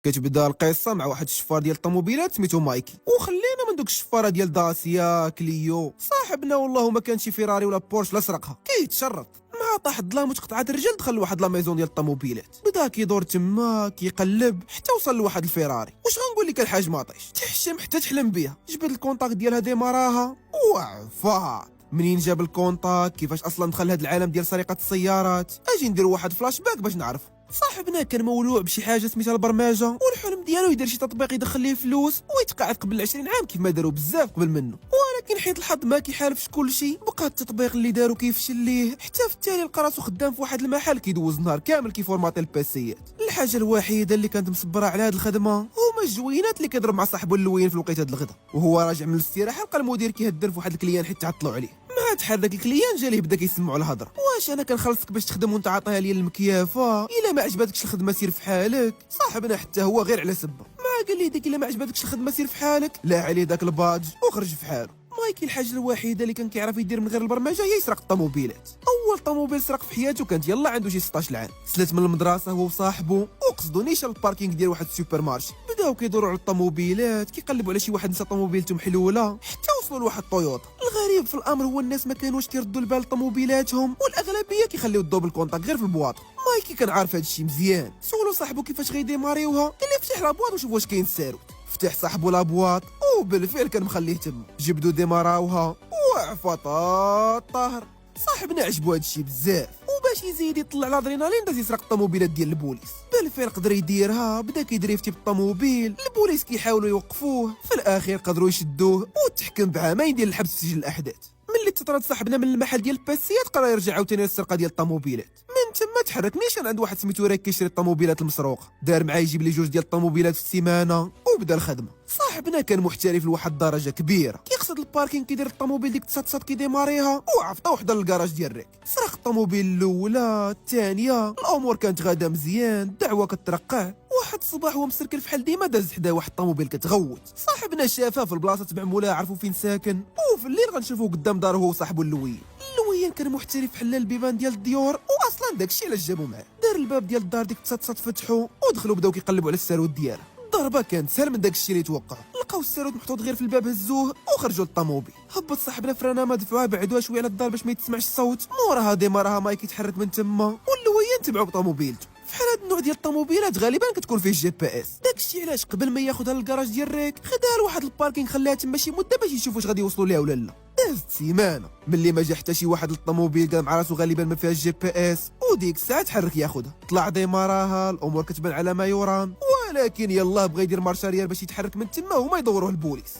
كتبدا القصه مع واحد الشفار ديال الطوموبيلات سميتو مايكي، وخلينا من دوك الشفاره ديال داسيا كليو. صاحبنا والله ما كان شي فيراري ولا بورش لا سرقها، كيتشرط مع طاح الظلام وتقطعات الرجل. دخل لواحد لا ميزون ديال الطوموبيلات، بدا كيدور تما كيقلب حتى وصل لواحد الفيراري. واش غنقول لك الحاج ماطيش، تحشم حتى تحلم بها. جبد الكونتاكت ديالها ديماراها وعفات. منين جاب الكونتاكت، كيفاش اصلا دخل هذا العالم ديال سرقه السيارات. اجي ندير واحد فلاش باك باش نعرف. صاحبنا كان مولوع بشي حاجه سميتها البرمجه، والحلم ديالو يدير شي تطبيق يدخل ليه فلوس ويتقاعد قبل 20 عام كيف ما داروا بزاف قبل منه. ولكن حيت الحظ ما كيحالفش كلشي، بقى التطبيق اللي دارو كيفشل ليه، حتى في التالي لقى راسو خدام في واحد المحل كيدوز نهار كامل كيفورماتي الباسيات. الحاجه الوحيده اللي كانت مصبره على هذه الخدمه هما الجوينات اللي كيضرب مع صاحبو اللوين في الوقيته د الغدا. وهو راجع من الاستراحه لقى المدير كيهدر في واحد الكليان حتى عطلوا عليه. ما تحرك الكليان جا ليه بدا كيسمعوا الهضره. واش انا كنخلصك باش تخدم وانت عاطيها لي المكيافه؟ الا ما عجبتكش الخدمه سير في حالك. صاحبنا حتى هو غير على سبه، ما قال لي ديك الا ما عجبتكش الخدمه سير في حالك، لا عليه داك الباج وخرج في حاله. مايكي الحاجه الوحيده اللي كان كيعرف يدير من غير البرمجه هي يسرق الطوموبيلات. اول طوموبيل سرق في حياته كانت يلا عنده شي 16 عام. سلت من المدرسه هو وصاحبه وقصدوا نيشان الباركينغ ديال واحد السوبر مارشي. بداو كيدوروا على الطوموبيلات، كيقلبوا على شي واحد نسى طوموبيلته محلوله حتى وصلوا لواحد طويوطا. الغريب في الامر هو الناس ما كانوش كيردوا البال لطوموبيلاتهم، والاغلبيه كيخليو الدوبل كونتاكت غير في البواط. مايكي كان عارف هذا الشيء مزيان، سولو صاحبه كيفاش غيديماريوها، قال لي فتح لابواط وشوف واش كاين الساروت. فتح صاحبو لابواط وبالفعل كان مخليه تما. جبدو ديماراوها وعفطا الطاهر. صاحبنا عجبو هذا الشيء بزاف، وباش يزيد يطلع الادرينالين داز يسرق الطوموبيلات ديال البوليس. بالفعل قدر يديرها، بدا كيدريفتي بالطوموبيل. البوليس كيحاولوا يوقفوه، في الاخير قدروا يشدوه وتحكم بعامين ديال الحبس في سجل الاحداث. ملي تطرد صاحبنا من المحل ديال الباسيات قرر يرجع عاوتاني للسرقه ديال الطوموبيلات. من تما تحرك نيشان عند واحد سميتو ريك كيشري الطوموبيلات المسروقه. دار معاه يجيب لي جوج ديال الطوموبيلات في السيمانه وبدا الخدمه. صاحبنا كان محترف لواحد الدرجه كبيره، كيقصد الباركينغ كيدير الطوموبيل ديك تصات كيديماريها وعفطه وحده للكراج ديال ريك. سرق الطوموبيل الاولى الثانيه، الامور كانت غاده مزيان، الدعوه كترقع. واحد الصباح هو مسركل فحال ديما داز حدا واحد الطوموبيل كتغوت. صاحبنا شافها في البلاصه تبع مولاه، عرفوا فين ساكن، وفي الليل غنشوفوه قدام داره هو وصاحبو اللوين. اللوين كان محترف حلال البيبان ديال الديور، واصلا داكشي علاش جابو معاه. دار الباب ديال الدار ديك تصات فتحو ودخلوا بداو كيقلبوا على الساروت ديالها. الضربه كانت سهل من داكشي اللي توقع. لقاو الساروت محطوط غير في الباب، هزوه وخرجوا للطوموبيل. هبط صاحبنا فرانه مدفوعه، بعدوها شويه على الدار باش ما يتسمعش الصوت. موراها ديمارها مايك يتحرك من تما، واللوين تبعوا بطوموبيلته. فحال هاد النوع ديال الطوموبيلات غالبا كتكون فيه جي بي اس. داكشي علاش قبل ما ياخذها للكراج ديال ريك خداها لواحد الباركينغ، خلاها تما شي مده باش يشوف واش غادي يوصلوا ليها ولا لا. دازت سيمانه ملي ما جا حتى شي واحد للطوموبيل، قال مع راسو غالبا ما فيهاش جي بي اس، وديك الساعه تحرك ياخذها. طلع ديماراها، الامور كتبان على ما يرام، ولكن يلاه بغى يدير مارشا ريال باش يتحرك من تما وما يدوروه البوليس.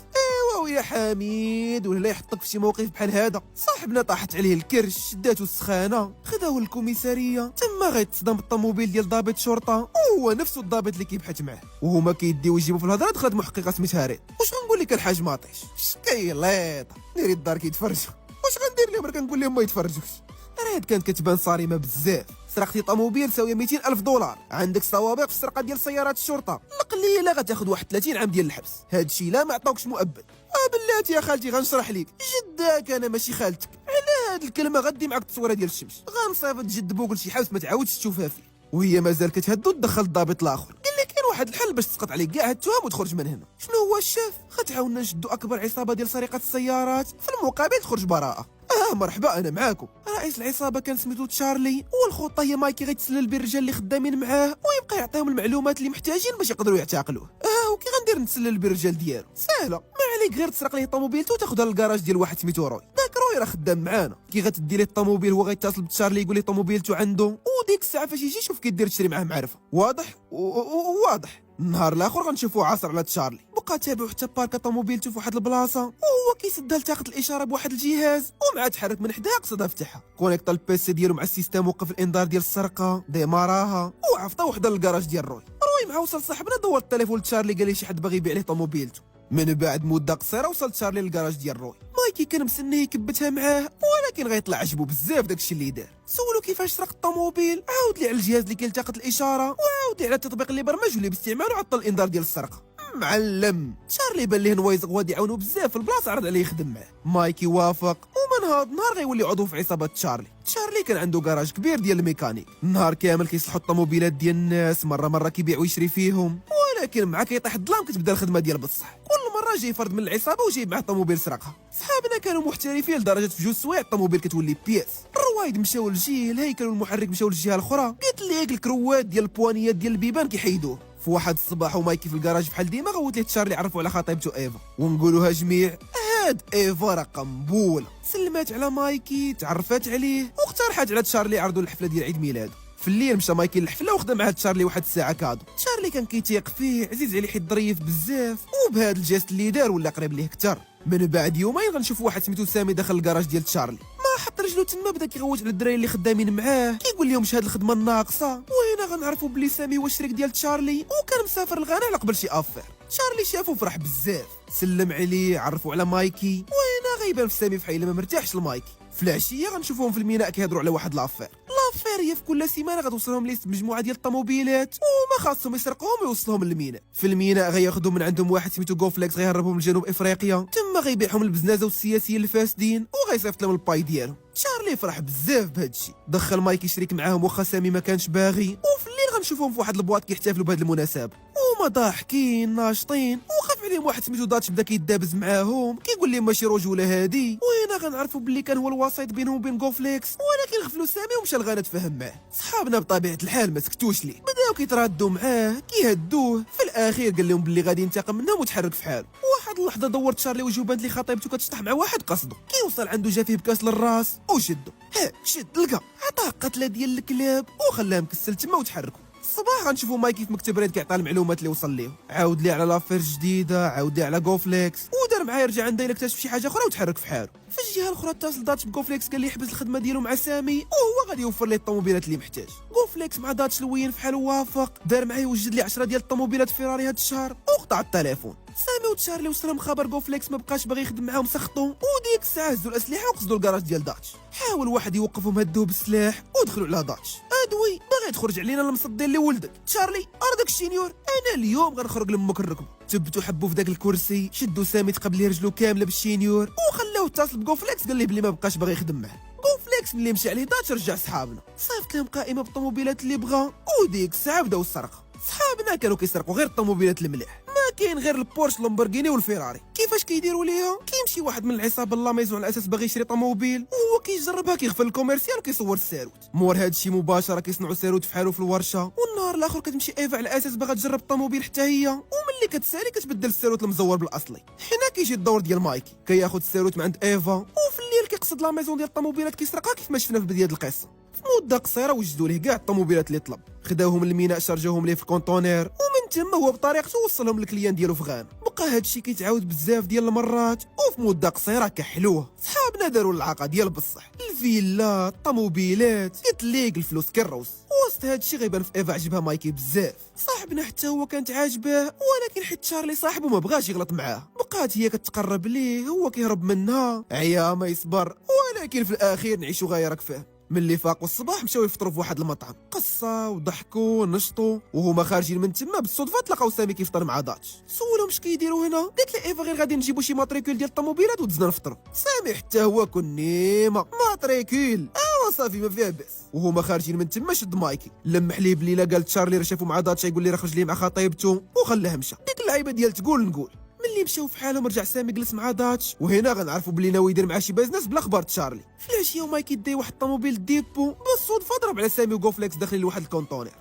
ويا حميد ولا يحطك في شي موقف بحال هذا. صاحبنا طاحت عليه الكرش، شداتو السخانه، خداوه للكوميساريه. تما غيتصدم بالطوموبيل ديال ضابط شرطه، وهو نفسه الضابط اللي كيبحث معاه، وهما كيديو يجيبوا في الهضره. دخلت محققه سميتها ريت. واش غنقول لك الحاج ماطيش، شكيليطه ديري الدار كيتفرجوا. واش غندير لهم؟ كنقول لهم ما يتفرجوش. ريت كانت كتبان صارمه بزاف. سرقتي طوموبيل ساويه 200 الف دولار، عندك سوابق في السرقه ديال سيارات الشرطه، القليله غتاخذ واحد 30 عام ديال الحبس. هادشي لا ما عطاوكش مؤبد. بلاتي يا خالتي غنشرح لك، جداك انا ماشي خالتك. على هاد الكلمه غدي معاك التصويره ديال الشمس، غنصيفط جد بوك لشي حبس ما تعاودش تشوفها فيه. وهي مازال كتهدو تدخل الضابط الاخر، قال لك كاين واحد الحل باش تسقط عليك كاع التهم وتخرج من هنا. شنو هو الشاف؟ غتعاوننا نشدو اكبر عصابه ديال سرقه السيارات، في المقابل تخرج براءه. مرحبا انا معاكم. رئيس العصابه كان سميتو تشارلي، والخطه هي مايكي غيتسلل بالرجال اللي خدامين معاه ويبقى يعطيهم المعلومات اللي محتاجين باش يقدروا يعتقلوه. وكي غندير نتسلل بالرجال ديالو؟ سهله، ما عليك غير تسرق ليه طوموبيلته وتاخذها للكراج ديال واحد سميتو روي. داك روي راه خدام معانا. كي غتدي ليه الطوموبيل هو غيتصل بتشارلي يقول ليه طوموبيلته عنده، وديك الساعه فاش يجي شوف كيدير تشري معاه معرفه. واضح واضح. النهار الاخر غنشوفوه عاصر على تشارلي. بقى تابعو حتى باركا طوموبيلته في واحد البلاصه، وهو كيسدها لتاخذ الاشاره بواحد الجهاز، ومع تحرك من حداها قصدها فتحها. كونيكتا البيسي ديالو مع السيستم، وقف الانذار ديال السرقه، ديماراها وعفطه وحده للكراج ديال روي. مع وصل صاحبنا دور التليفون لتشارلي، قال لي شي حد باغي يبيع ليه طوموبيلته. من بعد مده قصيره وصل تشارلي للكراج ديال روي. مايكي كان مستني يكبتها معاه، ولكن غيطلع عجبو بزاف داكشي اللي دار. سولو كيفاش سرق الطوموبيل، عاود لي على الجهاز اللي كيلتقط الاشاره، وعاود لي على التطبيق اللي برمج واللي باستعماله عطل الانذار ديال السرقه. معلم تشارلي بان ليه نوايز غادي يعاونو بزاف في البلاصه، عرض عليه يخدم معاه. مايكي وافق، ومن هاد النهار غيولي عضو في عصابه تشارلي. كان عنده كراج كبير ديال الميكانيك، النهار كامل كيصلحوا الطوموبيلات ديال الناس، مره كيبيع ويشري فيهم. ولكن مع كيطيح الظلام كتبدا الخدمه ديال بصح. كل مره جاي فرد من العصابه وجايب معاه الطوموبيل سرقها. صحابنا كانوا محترفين لدرجه في جوج سوايع الطوموبيل كتولي بياس. الرواد مشاو لجهه، الهيكل والمحرك مشاو للجهه الاخرى. قلت ليك الكروات ديال البوانيات ديال البيبان كيحيدوه. في واحد الصباح ومايكي في الكراج بحال ديما غوت ليه تشارلي عرفوا على خطيبته ايفا، ونقولوها جميع هاد ايفا راه قنبوله. سلمات على مايكي، تعرفات عليه واقترحت على تشارلي عرضوا الحفله ديال عيد ميلاده. في الليل مشى مايكي للحفله وخدم معاه تشارلي واحد الساعه كادو. تشارلي كان كيتيق فيه، عزيز عليه حيت ظريف بزاف، وبهذا الجيست اللي دار ولا قريب ليه كثر. من بعد يومين غنشوف واحد سميتو سامي داخل الكراج ديال تشارلي، ما حط رجلو تما بدا كيغوت على الدراري اللي خدامين معاه، كيقول لهم هاد الخدمه الناقصه. وهنا غنعرفوا بلي سامي هو الشريك ديال تشارلي وكان مسافر لغانا على قبل شي افير. تشارلي شافو فرح بزاف، سلم عليه، عرفوا على مايكي. وهنا غيبان في سامي فحال ما مرتاحش لمايكي. في العشيه غنشوفوهم في الميناء كيهضروا على واحد لافير. لافير هي في كل سيمانه غتوصلهم ليست بمجموعه ديال الطوموبيلات وما خاصهم يسرقوهم ويوصلوهم للميناء. في الميناء غياخذوا من عندهم واحد سميتو غوفليكس غيهربهم لجنوب افريقيا، تما غيبيعهم البزنازه والسياسيين الفاسدين وغيصيفط لهم الباي ديالهم. تشارلي فرح بزاف بهذا الشيء، دخل مايكي شريك معاهم واخا سامي ما كانش باغي. وفي الليل غنشوفوهم في واحد البواط كيحتفلوا بهذه المناسبه، هما ضاحكين ناشطين. وخاف عليهم واحد سميتو داتش بدا كيدابز معاهم كيقول لهم ماشي رجوله هادي. وهنا غنعرفوا باللي كان هو الوسيط بينهم وبين غوفليكس، ولكن غفلوا سامي ومشى لغانا تفاهم معاه. صحابنا بطبيعه الحال ما سكتوش ليه، بداو كيتردوا معاه كيهدوه. في الاخير قال لهم باللي غادي ينتقم منهم وتحرك في حاله. واحد اللحظه دور تشارلي وجهو بانت لي خطيبته كتشطح مع واحد قصده، كيوصل عنده جا فيه بكاس للراس وشدو، شد لقى عطاه قتله ديال الكلاب وخلاه مكسل تما وتحركوا. الصباح غنشوفوا مايكي في مكتب ريد كيعطي المعلومات اللي وصل ليه، عاود ليه على لافير جديده، عاود ليه على غوفليكس، ودار معاه يرجع عنده يكتشف شي حاجه اخرى وتحرك في حاله. في الجهه الاخرى اتصل داتش بغوفليكس قال ليه يحبس الخدمه ديالو مع سامي وهو غادي يوفر ليه الطوموبيلات اللي محتاج. غوفليكس مع داتش لوين في حاله وافق، دار معاه يوجد ليه 10 ديال الطوموبيلات فيراري هذا الشهر وقطع التليفون. سامي وتشارلي وصلهم خبر غوفليكس ما بقاش باغي يخدم معاهم، سخطوا وديك الساعه هزوا الاسلحه وقصدوا الكراج ديال داتش. حاول واحد يوقفهم، هدوه بالسلاح ودخلوا على داتش. ادوي باغي تخرج علينا المصدين اللي ولدك تشارلي ارضك السينيور، انا اليوم غنخرج لامك الركبه. تبتو حبوا في داك الكرسي، شدوا سامي تقبل ليه رجلو كامله بالسينيور وخلاوه اتصل بغوفليكس قال ليه بلي ما بقاش باغي يخدم معاه. غوفليكس ملي مشى عليه داتش رجع صحابنا، صيفط لهم قائمه بالطوموبيلات اللي بغا، وديك الساعه بداو السرقه. صحابنا كانوا كيسرقوا غير الطوموبيلات المليح، ما كاين غير البورش لامبورغيني والفيراري. كيفاش كيديروا ليها؟ كيمشي واحد من العصابه لا ميزون على اساس باغي يشري طوموبيل وهو كيجربها، كيغفل الكوميرسيال وكيصور الساروت. مور هذا الشيء مباشره كيصنعوا ساروت في حاله في الورشه. والنهار الاخر كتمشي ايفا على اساس باغا تجرب الطوموبيل حتى هي، وملي كتسالي كتبدل الساروت المزور بالاصلي. هنا كيجي الدور ديال مايكي، كياخذ الساروت من عند ايفا وفي الليل كيقصد لا ميزون ديال الطوموبيلات كيسرقها كيف ما شفنا في بدايه القصه. في مده قصيره وجدوا ليه كاع الطوموبيلات اللي طلب، خداوهم للميناء شارجوهم ليه في الكونتونير، ومن تما هو بطريقته وصلهم للكليان ديالو في غانا. بقى هادشي كيتعاود بزاف ديال المرات وفي مده قصيره كحلوه. صحابنا داروا العاقه ديال بصح، الفيلا، الطوموبيلات، يطليق الفلوس كالروس. وسط هادشي غيبان في ايفا عجبها مايكي بزاف. صاحبنا حتى هو كانت عاجباه، ولكن حيت تشارلي صاحبه ما بغاش يغلط معاه، بقات هي كتقرب ليه هو كيهرب منها، عيا ما يصبر. ولكن في الاخير نعيشوا غايرك فيه. ملي فاقوا الصباح مشاو يفطروا في واحد المطعم، قصه وضحكوا ونشطوا. وهما خارجين من تما بالصدفه تلاقاو سامي كيفطر مع داتش. سولهم اش كيديروا هنا، قالت له ايفا غير غادي نجيبوا شي ماتريكول ديال الطوموبيلات ودزنا نفطروا. سامي حتى هو كنيمه ماتريكول صافي ما فيها باس. وهما خارجين من تما شد مايكي لمح ليه بلي لا، قال تشارلي راه شافو مع داتش يقول لي راه خرج ليه مع خطيبته وخلاه مشى. ديك اللعيبه ديال تقول نقول. ملي مشاو في حالهم رجع سامي جلس مع داتش، وهنا غنعرفوا بلي ناوي يدير معاه شي بيزنس بلا خبر تشارلي. في العشيه ومايكي داي واحد الطوموبيل ديبو بالصدفه ضرب على سامي وغوفليكس داخلين لواحد الكونتونير.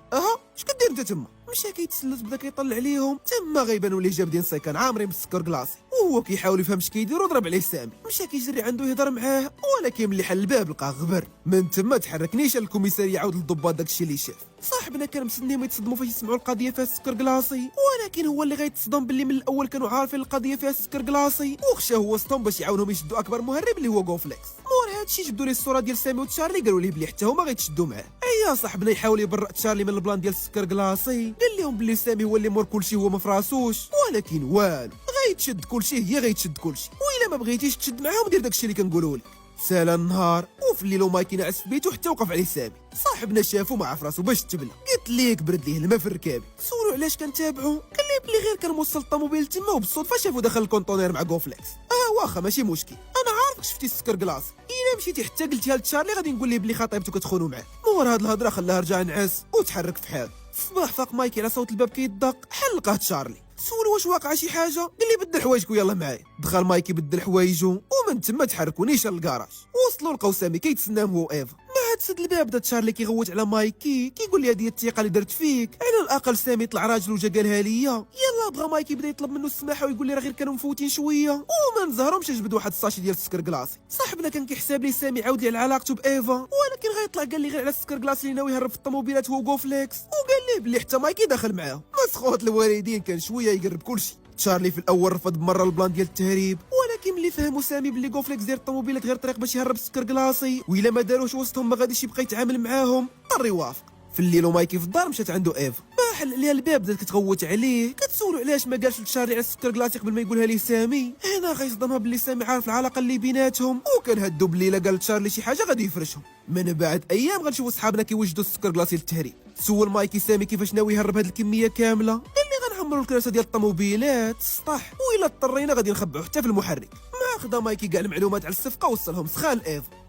اش كدير انت تما؟ مشى كيتسلس بدا كيطلع عليهم، تما غيبانوا ليه جابدين سيكان عامرين بالسكر كلاصي، وهو كيحاول يفهم اش كيدير وضرب عليه سامي. مشى كيجري عنده يهضر معاه، ولكن ملي حل الباب لقاه غبر. من تما تحرك نيشان الكوميساري يعاود للضباط داكشي اللي شاف. صاحبنا كان مستنيهم يتصدموا فاش يسمعوا القضيه فيها السكر كلاصي، ولكن هو اللي غيتصدم باللي من الاول كانوا عارفين القضيه فيها السكر كلاصي، وخشى هو وسطهم باش يعاونهم يشدوا اكبر مهرب اللي هو غوفليكس. مور هادشي جبدوا ليه الصوره ديال سامي وتشارلي، قالوا ليه بلي حتى هما غيتشدوا معاه. ايا صاحبنا يحاول يبرأ تشارلي من البلان ديال السكر كلاصي، قال لهم بلي سامي هو اللي مور كلشي هو ما فراسوش، ولكن والو غيتشد كلشي، هي غيتشد كلشي، وإلا ما بغيتيش تشد معاهم دير داكشي اللي كنقولوا لك. سالا النهار وفي الليل ومايكي ناعس في بيتو حتى وقف عليه سامي. صاحبنا شافو ما عرف راسو باش تبلى، قلت ليك برد ليه الماء في الركاب. سولو علاش كنتابعو، قال لي بلي غير كان موصل الطوموبيل تما وبالصدفه شافو دخل الكونتونير مع غوفليكس. واخا ماشي مشكل، انا عارفك شفتي السكر كلاص، الا مشيتي حتى قلتيها لتشارلي غادي نقول ليه بلي خطيبته كتخونو معاه. مور هاد الهضره خلاه رجع نعس وتحرك في حاله. في الصباح فاق مايكي على صوت الباب كيدق، حل لقاه تشارلي. سولو واش واقع شي حاجه، قال لي بدل حوايجك ويلا معايا. دخل مايكي بدل حوايجو ومن تما تحركوا نيشان للكراج. وصلوا لقاو سامي كيتسناهم هو ايفا. مع تسد الباب بدا تشارلي كيغوت على مايكي كيقول لي هذه الثقه اللي درت فيك، على الاقل سامي طلع راجل وجا قالها ليا. يلا بغى مايكي بدا يطلب منه السماحه ويقول لي راه غير كانوا مفوتين شويه وما نزهرهمش، جبد واحد الساشي ديال السكر كلاصي. صاحبنا كان كيحسب لي سامي عاود لي على علاقته بايفا، ولكن غيطلع قال لي غير على السكر كلاصي اللي ناوي يهرب في الطوموبيلات هو وغوفليكس، وقال لي بلي حتى مايكي داخل معاه. مسخوت الوالدين كان شويه يقرب كلشي. تشارلي في الاول رفض مره البلان ديال التهريب، ولكن ملي فهموا سامي بلي غوفليكس داير الطوموبيلات غير طريق باش يهرب السكر كلاصي، وإلا ما داروش وسطهم ما غاديش يبقى يتعامل معاهم، اضطر يوافق. في الليل ومايكي في الدار مشات عنده ايفا، ما حل عليها الباب، بدات كتغوت عليه كتسولو علاش ما قالش لتشارلي على السكر كلاصي قبل ما يقولها ليه سامي. هنا غيصدمها بلي سامي عارف العلاقه اللي بيناتهم، وكان هادو بليله قال لتشارلي شي حاجه غادي يفرشهم. من بعد ايام غنشوفوا صحابنا كيوجدوا السكر كلاصي للتهريب. سول مايكي سامي كيفاش ناوي يهرب هاد الكميه كامله، غنعمروا الكراسه ديال الطوموبيلات السطح، وإلا اضطرينا غادي نخبعوا حتى في المحرك. ما خدا مايكي كاع المعلومات على الصفقه ووصلهم سخان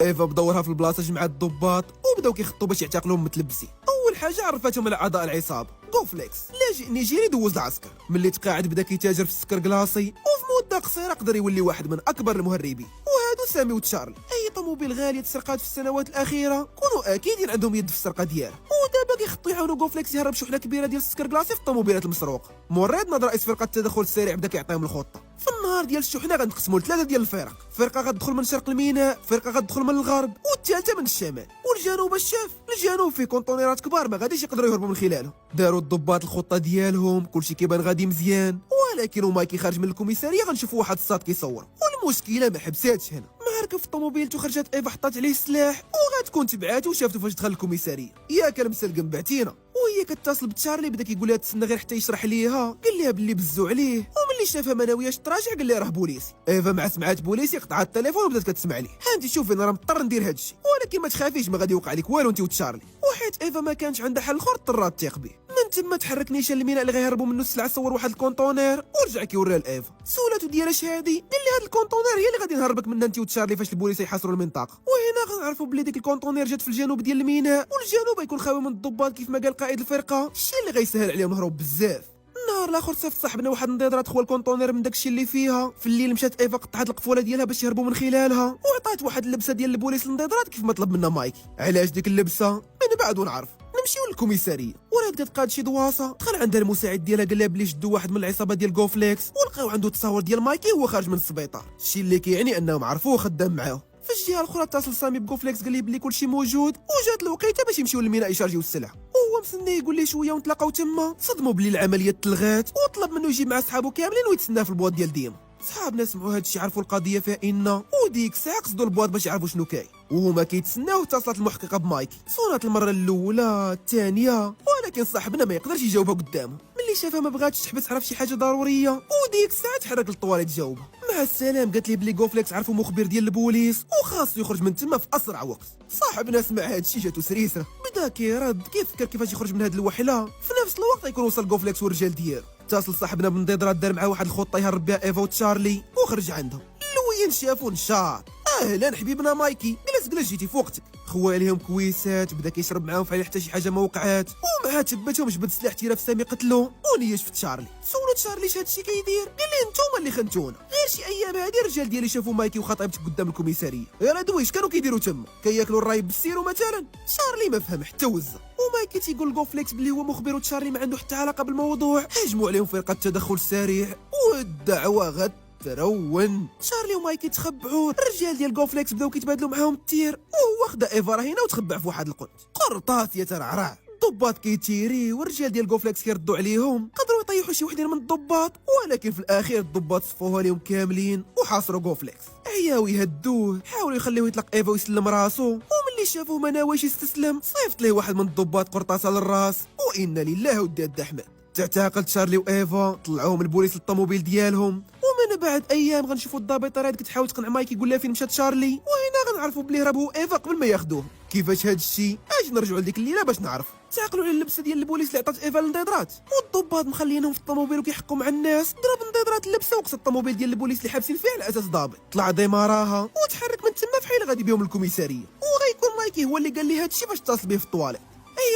ايفا بدورها في البلاصه جمع الضباط وبداو كيخطوا باش يعتقلوهم متلبسين. اول حاجه عرفتهم على اعضاء العصابه غوفليكس، لاجئ نيجيري دوز العسكر. ملي تقاعد بدا كيتاجر في السكر كلاصي، وفي مده قصيره قدر يولي واحد من اكبر المهربين. وهادو سامي وتشارلي. اي طوموبيل غاليه تسرقات في السنوات الاخيره كونوا اكيد عندهم يد في السرقه ديالها، ودابا كيخطوا يعاونوا غوفليكس يهرب شحنه كبيره ديال السكر كلاصي في الطوموبيلات المسروقه. مريض رئيس فرقه التدخل السريع بدا كيعطيهم الخطه. في النهار ديال الشحنه غنقسموا لثلاثه ديال الفرق، فرقه غتدخل من شرق الميناء، فرقه غتدخل من الغرب، والثالثه من الشمال. والجنوب الشاف، الجنوب فيه كونطونيرات كبار ما غاديش يقدروا يهربوا من خلالهم. داروا الضباط الخطه ديالهم، كلشي كيبان غادي مزيان، ولكن ومايكي خارج من الكوميساريه غنشوفوا واحد الصاد كيصور، والمشكله ما حبساتش هنا. معركه في الطوموبيلتو خرجت ايفا حطات عليه السلاح، وغتكون تبعاتو وشافتو فاش دخل الكوميساريه. يا كلمسلقم بعتينا. وهي كتصل بتشارلي بدا كيقول لها تسنى غير حتى يشرح ليها، قال لها باللي بزو عليه، وملي شافها ما ناوياش تراجع قال لها راه بوليسي. ايفا مع سمعات بوليسي قطعت التليفون وبدات كتسمع ليه. انت شوفي انا راه مضطر ندير هادشي، ولكن ما تخافيش ما غادي يوقع لك والو انت وتشارلي. وحيت ايفا ما كانش عندها حل اخر اضطرات تيق به. من تما تحرك نيشان الميناء اللي غيهربوا منه السلعه، صور واحد الكونطونير ورجع كيوريها لايفا. سولاتو ديالها شهادي، قال لي هاد الكونطونير هي اللي غادي نهربك منها انت وتشارلي فاش البوليس يحاصروا المنطقه. وهنا غنعرفوا بلي ديك الكونطونير جات في الجنوب ديال الميناء، والجنوب غيكون خاوي من الضباط كيف ما قال قائد الفرقه، الشيء اللي غيسهل عليهم الهروب بزاف. النهار الاخر صيفط صاحبنا واحد النضيضه تخوى الكونطونير من داكشي اللي فيها. في الليل مشات ايفا قطعت القفوله ديالها باش يهربوا من خلالها، وعطات واحد اللبسه ديال البوليس للنضيضات كيف ما طلب منها مايكي. علاش ديك اللبسه من بعد ونعرف. نمشيو للكوميساريه، وراه بدات تقاد شي دواسه. دخل عندها المساعد ديالها قال لها بلي شدوا واحد من العصابه ديال غوفليكس، ولقاو عنده تصاور ديال مايكي وهو خارج من السبيطار، الشيء اللي كيعني انهم عرفوه خدام معاهم. في الجهه الاخرى اتصل سامي بغوفليكس قال ليه بلي كلشي موجود، وجات الوقيته باش يمشيو للميناء يشارجيو السلع. وهو مستني يقول ليه شويه ونتلاقاو تما، صدموا بلي العمليه تلغات، وطلب منه يجي مع صحابو كاملين ويتسناه في البواط ديال ديما. صحابنا سمعوا هادشي عرفوا القضيه فيها ان، وديك الساعه قصدوا البواط باش يعرفوا شنو كاين، وهما كيتسناو. اتصلت المحققه بمايكي، صونات المره الاولى الثانيه، ولكن صاحبنا ما يقدرش يجاوبها قدامه. ملي شافها ما بغاتش تحبس، عرف شي حاجه ضروريه، وديك الساعه تحرك للطواليت جاوبها. مع السلام قالت لي بلي غوفليكس عرفوا مخبر ديال البوليس وخاصو يخرج من تما في اسرع وقت. صاحبنا سمع هادشي جاتو سريسره، بدا كيرد كيفكر كيفاش يخرج من هاد الوحله. في نفس الوقت يكون وصل غوفليكس والرجال ديالو. اتصل صاحبنا بنضيضرات دار معاه واحد الخطه يهرب بها ايفا وتشارلي، وخرج عندهم. اللوين شافو نشاط، اهلا حبيبنا مايكي، جلس جيتي في وقتك. خوى عليهم كويسات، بدا كيشرب معاهم فعلا حتى شي حاجه ما وقعات، ومع تبتهم جبد سلاح تيرا في سامي قتلو ونيش في تشارلي. سولو تشارلي اش هادشي كيدير، قال لي نتوما اللي خنتونا. غير شي ايام هادي الرجال ديالي شافوا مايكي وخطيبتك قدام الكوميساريه، غير هادو اش كانوا كيديروا تما، كياكلوا الرايب بالسيرو مثلا. تشارلي ما فهم حتى وزه، ومايكي تيقول لغوفليكس بلي هو مخبر وتشارلي ما عنده حتى علاقه بالموضوع. هجموا عليهم فرقه التدخل السريع، والدعوه ترون. تشارلي ومايكي تخبعوا، الرجال ديال غوفليكس بداو كيتبادلوا معاهم التير، وهو خدا ايفا هنا وتخبع في واحد القنت. قرطاس يترعرع، الضباط كيتيري، والرجال ديال غوفليكس كيردوا عليهم. قدروا يطيحوا شي وحدين من الضباط، ولكن في الاخير الضباط صفوها لهم كاملين وحاصروا غوفليكس. عياو يهدوه، حاولوا يخليوه يطلق ايفا ويسلم راسو، وملي شافوه ما ناويش يستسلم صيفط ليه واحد من الضباط قرطاسه للراس. وانا لله وداد احمد. تعتقل تشارلي وايفا، طلعوهم البوليس للطوموبيل ديالهم. ومن بعد ايام غنشوفوا الضابطه راه كتحاول تقنع مايكي يقول لها فين مشات تشارلي، وهنا غنعرفوا بلي هربوا ايفا قبل ما ياخذوه. كيفاش هاد الشيء؟ اجي نرجعوا لديك الليله باش نعرفوا. تعقلوا على اللبسه ديال البوليس اللي عطات ايفا للنضيضرات، والضباط مخلينهم في الطوموبيل وكيحقوا مع الناس. ضرب النضيضرات اللبسه وقصد الطوموبيل ديال البوليس اللي حابسين فيه على اساس ضابط. طلع ديماراها وتحرك من تما فحال غادي بهم الكوميساريه، وغيكون مايكي هو اللي قال لي هاد الشيء باش اتصل به في الطواليت.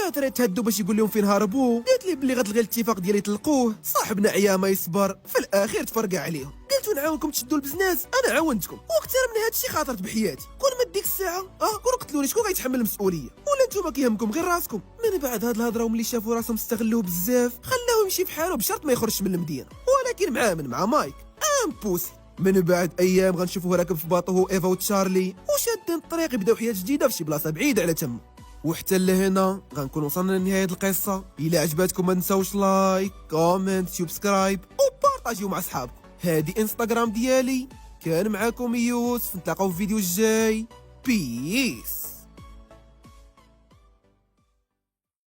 هي تري تهدوا باش يقول لهم فين هربوا. قالت لي بلي غتلغي الاتفاق ديالي يطلقوه. صاحبنا عيا ما يصبر، في الاخير تفرقع عليهم. قلتو نعاونكم تشدوا البزنس، انا عاونتكم واكثر من هادشي خاطرت بحياتي. كون ما ديك الساعه كون قتلوني شكون غيتحمل المسؤوليه؟ ولا نتوما كيهمكم غير راسكم؟ من بعد هاد الهضره وملي شافوا راسهم استغلوه بزاف خلاوه يمشي في حاله بشرط ما يخرجش من المدينه. ولكن مع مايك امبوسي. من بعد ايام غنشوفوه راكب في باطو هو ايفا وتشارلي وشادين الطريق يبداو حياه جديده في شي بلاصه بعيده على تما. وحتى لهنا غنكون وصلنا لنهايه القصه. الا عجباتكم ما تنساوش لايك كومنت سبسكرايب وبارطاجيو مع صحابكم. هادي انستغرام ديالي. كان معاكم يوسف، نتلاقاو في الفيديو الجاي. بيس.